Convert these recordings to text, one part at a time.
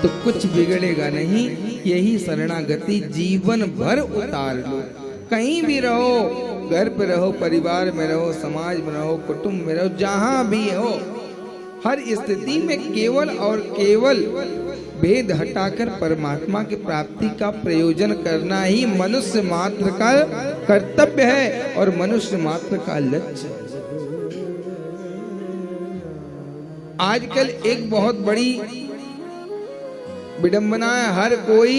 तो कुछ बिगड़ेगा नहीं। यही शरणागति जीवन भर उतार लो। कहीं भी रहो, घर पे रहो, परिवार में रहो, समाज में रहो, कुटुंब में रहो, जहां भी हो, हर स्थिति में केवल और केवल भेद हटाकर परमात्मा की प्राप्ति का प्रयोजन करना ही मनुष्य मात्र का कर्तव्य है और मनुष्य मात्र का लक्ष्य। आजकल एक बहुत बड़ी विडंबना है, हर कोई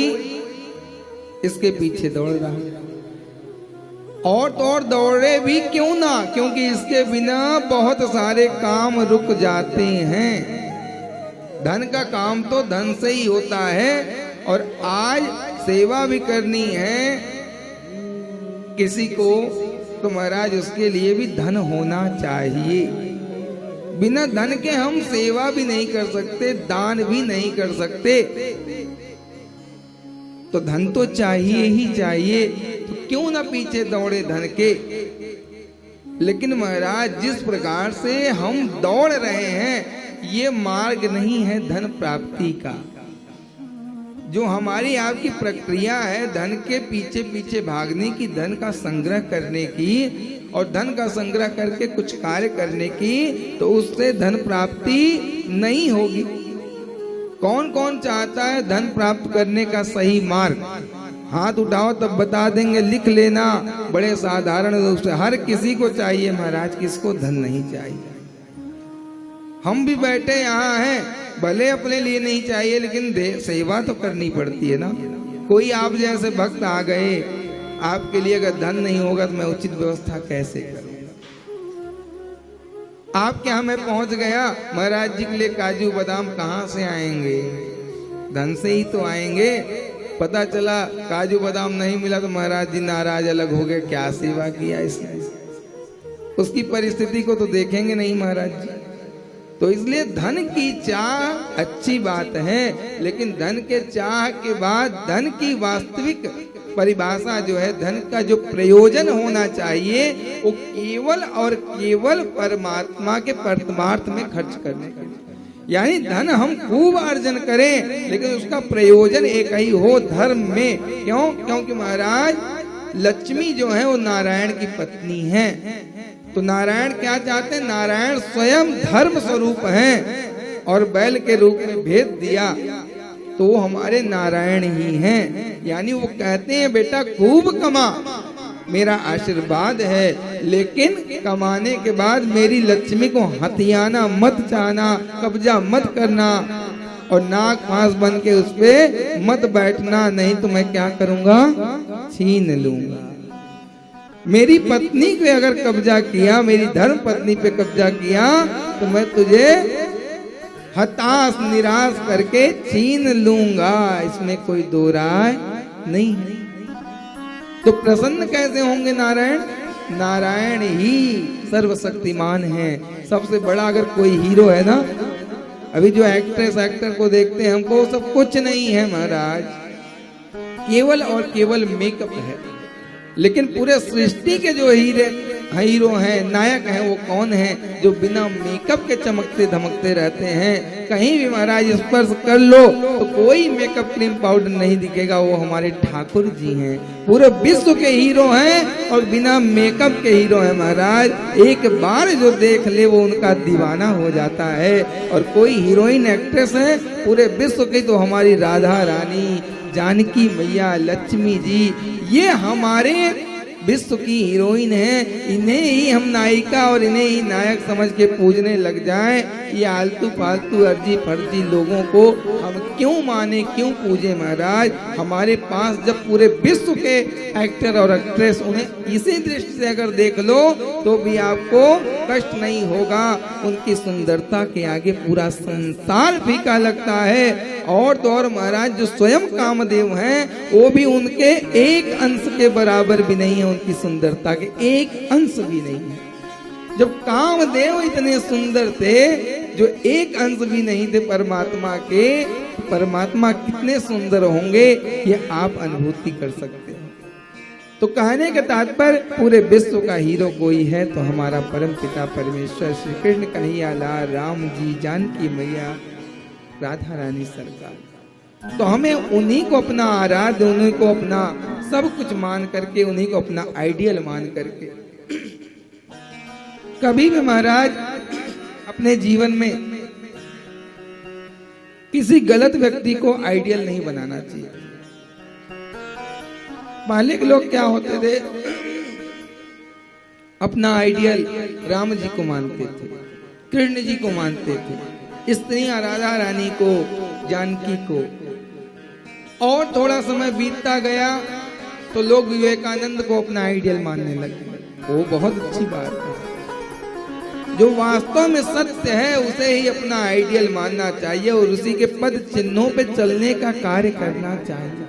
इसके पीछे दौड़ रहा है। और तो और दौड़े भी क्यों ना, क्योंकि इसके बिना बहुत सारे काम रुक जाते हैं। धन का काम तो धन से ही होता है, और आज सेवा भी करनी है किसी को तो महाराज उसके लिए भी धन होना चाहिए। बिना धन के हम सेवा भी नहीं कर सकते, दान भी नहीं कर सकते। तो धन तो चाहिए ही चाहिए, तो क्यों ना पीछे दौड़े धन के। लेकिन महाराज जिस प्रकार से हम दौड़ रहे हैं, ये मार्ग नहीं है धन प्राप्ति का। जो हमारी आपकी प्रक्रिया है धन के पीछे पीछे भागने की, धन का संग्रह करने की, और धन का संग्रह करके कुछ कार्य करने की, तो उससे धन प्राप्ति नहीं होगी। कौन कौन चाहता है धन प्राप्त करने का सही मार्ग? हाथ उठाओ तब बता देंगे, लिख लेना। बड़े साधारण रूप से हर किसी को चाहिए महाराज, किसको धन नहीं चाहिए। हम भी बैठे यहाँ हैं, भले अपने लिए नहीं चाहिए, लेकिन सेवा तो करनी पड़ती है ना। कोई आप जैसे भक्त आ गए, आपके लिए अगर धन नहीं होगा तो मैं उचित व्यवस्था कैसे करूंगा? आपके यहाँ मैं पहुंच गया, महाराज जी के लिए काजू बादाम कहाँ से आएंगे? धन से ही तो आएंगे। पता चला काजू बादाम नहीं मिला तो महाराज जी नाराज अलग हो गए, क्या सेवा किया इसने। उसकी परिस्थिति को तो देखेंगे नहीं महाराज जी। तो इसलिए धन की चाह अच्छी बात है, लेकिन धन के चाह के बाद धन की वास्तविक परिभाषा जो है, धन का जो प्रयोजन होना चाहिए, वो केवल और केवल परमात्मा के परमार्थ में खर्च करने का। यानी धन हम खूब अर्जन करें, लेकिन उसका प्रयोजन एक ही हो, धर्म में। क्यों? क्योंकि महाराज लक्ष्मी जो है वो नारायण की पत्नी है। तो नारायण क्या चाहते हैं? नारायण स्वयं धर्म स्वरूप हैं, और बैल के रूप में भेद दिया तो वो हमारे नारायण ही हैं। यानी वो कहते हैं बेटा खूब कमा, मेरा आशीर्वाद है, लेकिन कमाने के बाद मेरी लक्ष्मी को हथियाना मत चाहना, कब्जा मत करना, और नाक फांस बन के उस पे मत बैठना, नहीं तो मैं क्या करूंगा? छीन लूंगा। मेरी पत्नी पे अगर कब्जा किया, मेरी धर्म पत्नी पे कब्जा किया, तो मैं तुझे हताश निराश करके छीन लूंगा। इसमें कोई दो राय नहीं। तो प्रसन्न कैसे होंगे नारायण? नारायण ही सर्वशक्तिमान है। सबसे बड़ा अगर कोई हीरो है ना, अभी जो एक्टर को देखते हैं, हमको सब कुछ नहीं है महाराज, केवल और केवल मेकअप है। लेकिन पूरे सृष्टि के जो हीरो हैं, नायक हैं, वो कौन हैं? जो बिना मेकअप के चमकते धमकते रहते हैं। कहीं भी महाराज स्पर्श कर लो तो कोई मेकअप क्रीम पाउडर नहीं दिखेगा, वो हमारे ठाकुर जी हैं। पूरे विश्व के हीरो हैं और बिना मेकअप के हीरो हैं महाराज। एक बार जो देख ले वो उनका दीवाना हो जाता है। और कोई हीरोइन एक्ट्रेस है पूरे विश्व की, तो हमारी राधा रानी, जानकी मैया, लक्ष्मी जी, ये हमारे विश्व की हीरोइन है। इन्हें ही हम नायिका और इन्हें ही नायक समझ के पूजने लग जाएं, ये आलतू फालतू अर्जी फर्जी लोगों को हम क्यों माने, क्यों पूजे महाराज? हमारे पास जब पूरे विश्व के एक्टर और एक्ट्रेस, उन्हें इसी दृष्टि से अगर देख लो तो भी आपको कष्ट नहीं होगा। उनकी सुंदरता के आगे पूरा संसार फीका लगता है। और तो और महाराज जो स्वयं कामदेव हैं, वो भी उनके एक अंश के बराबर भी नहीं है, उनकी सुंदरता के एक अंश भी नहीं है। जब कामदेव इतने सुंदर थे, जो एक अंश भी नहीं थे परमात्मा के, परमात्मा कितने सुंदर होंगे ये आप अनुभूति कर सकते हैं। तो कहने का तात्पर्य, पूरे विश्व का हीरो कोई है तो हमारा परम पिता परमेश्वर श्री कृष्ण कन्हैया लाल, राम जी, जानकी मैया, राधा रानी सरकार। तो हमें उन्हीं को अपना आराध्य, उन्हीं को अपना सब कुछ मान करके, उन्हीं को अपना आइडियल मान करके कभी भी महाराज अपने जीवन में किसी गलत व्यक्ति को आइडियल नहीं बनाना चाहिए। पहले के लोग क्या होते थे, अपना आइडियल राम जी को मानते थे, कृष्ण जी को मानते थे, स्त्रियां राधा रानी को, जानकी को। और थोड़ा समय बीतता गया तो लोग विवेकानंद को अपना आइडियल मानने लगे। वो बहुत अच्छी बात है, जो वास्तव में सत्य है उसे ही अपना आइडियल मानना चाहिए और उसी के पद चिन्हों पे चलने का कार्य करना चाहिए।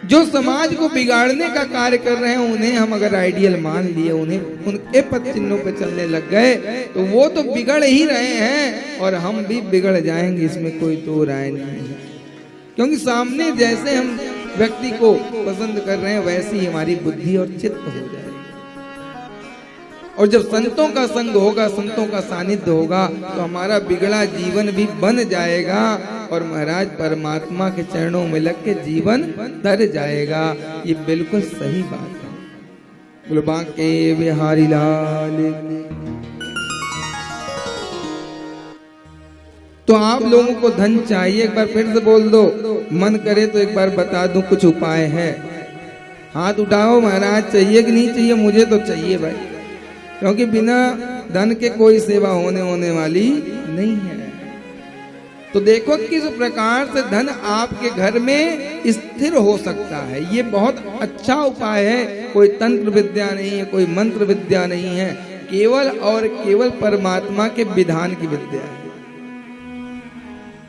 जो समाज को बिगाड़ने का कार्य कर रहे हैं उन्हें हम अगर आइडियल मान लिए, उन्हें उनके पद चिन्हों पे चलने लग गए तो वो तो बिगड़ ही रहे हैं और हम भी बिगड़ जाएंगे, इसमें कोई दो राय नहीं है। क्योंकि सामने जैसे हम व्यक्ति को पसंद कर रहे हैं वैसी हमारी बुद्धि और चित्त हो जाएगी। और जब संतों का संग होगा, संतों का सानिध्य होगा तो हमारा बिगड़ा जीवन भी बन जाएगा और महाराज परमात्मा के चरणों में लग के जीवन तर जाएगा। ये बिल्कुल सही बात है। बोलो बांके बिहारी लाल। तो आप लोगों को धन चाहिए, एक बार फिर से बोल दो, मन करे तो एक बार बता दूं कुछ उपाय है। हाथ उठाओ महाराज, चाहिए कि नहीं चाहिए? मुझे तो चाहिए भाई, क्योंकि बिना धन के कोई सेवा होने वाली नहीं है। तो देखो किस प्रकार से धन आपके घर में स्थिर हो सकता है। ये बहुत अच्छा उपाय है। कोई तंत्र विद्या नहीं है, कोई मंत्र विद्या नहीं है, केवल और केवल परमात्मा के विधान की विद्या है।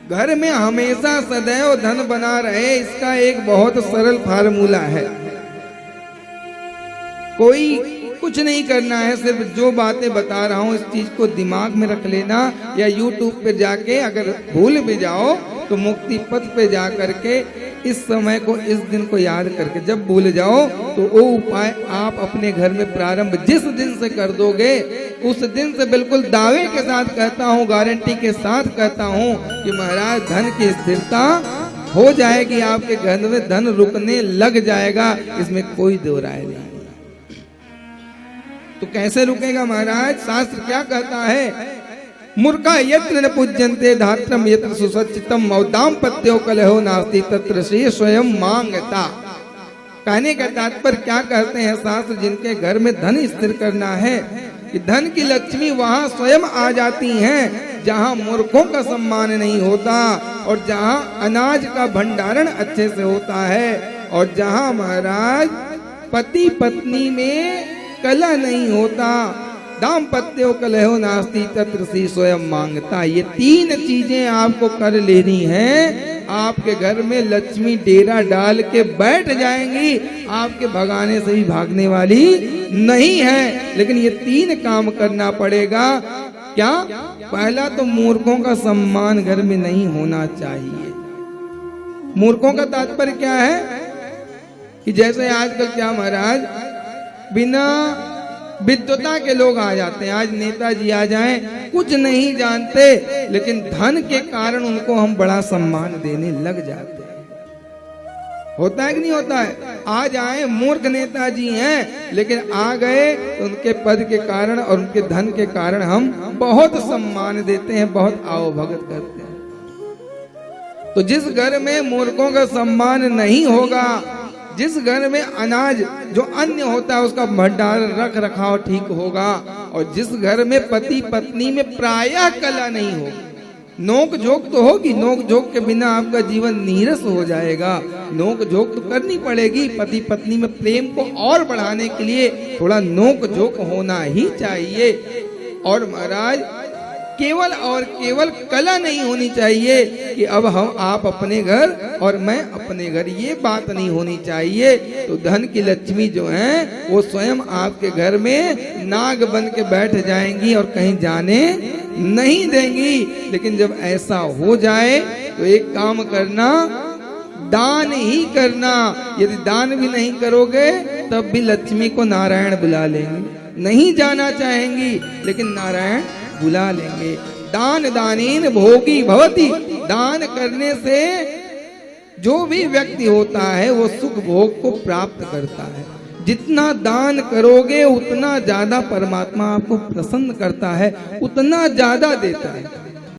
घर में हमेशा सदैव धन बना रहे, इसका एक बहुत सरल फार्मूला है। कोई कुछ नहीं करना है, सिर्फ जो बातें बता रहा हूं इस चीज को दिमाग में रख लेना, या YouTube पे जाके अगर भूल भी जाओ तो मुक्ति पथ पे जा करके इस समय को, इस दिन को याद करके जब भूल जाओ तो वो उपाय आप अपने घर में प्रारंभ जिस दिन से कर दोगे उस दिन से बिल्कुल दावे के साथ कहता हूँ, गारंटी के साथ कहता हूँ कि महाराज धन की स्थिरता हो जाएगी, आपके घर में धन रुकने लग जाएगा, इसमें कोई दो राय नहीं। तो कैसे रुकेगा महाराज? शास्त्र क्या कहता है? मूर्खा यत्र न पूज्यन्ते धात्रम यत्र सुसज्जितम और दाम्पत्यो कलहो नास्ति तत्र श्री स्वयं मांगता। कहने का तात्पर्य क्या कहते हैं शास्त्र? जिनके घर में धन स्थिर करना है कि धन की लक्ष्मी वहां स्वयं आ जाती हैं जहां मूर्खों का सम्मान नहीं होता और जहां अनाज का भंडारण अच्छे से होता है और जहां महाराज पति पत्नी में कलह नहीं होता। दाम्पत्यो कलहो नास्ति तत्र श्री स्वयं मांगता। ये तीन चीजें आपको कर लेनी है, आपके घर में लक्ष्मी डेरा डाल के बैठ जाएंगी, आपके भगाने से भी भागने वाली नहीं है। लेकिन ये तीन काम करना पड़ेगा। क्या? पहला तो मूर्खों का सम्मान घर में नहीं होना चाहिए। मूर्खों का तात्पर्य क्या है कि जैसे आजकल क्या महाराज बिना विद्वता के लोग आ जाते हैं। आज नेताजी आ जाएं, कुछ नहीं जानते, लेकिन धन के कारण उनको हम बड़ा सम्मान देने लग जाते हैं। होता है कि नहीं होता है? आज आए मूर्ख नेताजी हैं, लेकिन आ गए तो उनके पद के कारण और उनके धन के कारण हम बहुत सम्मान देते हैं, बहुत आवभगत करते हैं। तो जिस घर में मूर्खों का सम्मान नहीं होगा, जिस घर में अनाज जो अन्य होता है उसका भंडार रख रखाव ठीक होगा, और जिस घर में पति पत्नी में प्रायः कलह नहीं होगी, नोक झोंक तो होगी, नोक झोंक के बिना आपका जीवन नीरस हो जाएगा। नोक झोंक तो करनी पड़ेगी, पति पत्नी में प्रेम को और बढ़ाने के लिए थोड़ा नोक झोंक होना ही चाहिए। और महाराज केवल और केवल कला नहीं होनी चाहिए कि अब हम आप अपने घर और मैं अपने घर, ये बात नहीं होनी चाहिए। तो धन की लक्ष्मी जो है वो स्वयं आपके घर में नाग बन के बैठ जाएंगी और कहीं जाने नहीं देंगी। लेकिन जब ऐसा हो जाए तो एक काम करना, दान ही करना। यदि दान भी नहीं करोगे तब भी लक्ष्मी को नारायण बुला लेंगे। नहीं जाना चाहेंगी लेकिन नारायण बुला लेंगे। दान दानेन भोगी भवति। दान करने से जो भी व्यक्ति होता है वो सुख भोग को प्राप्त करता है। जितना दान करोगे उतना ज्यादा परमात्मा आपको प्रसन्न करता है, उतना ज्यादा देता है।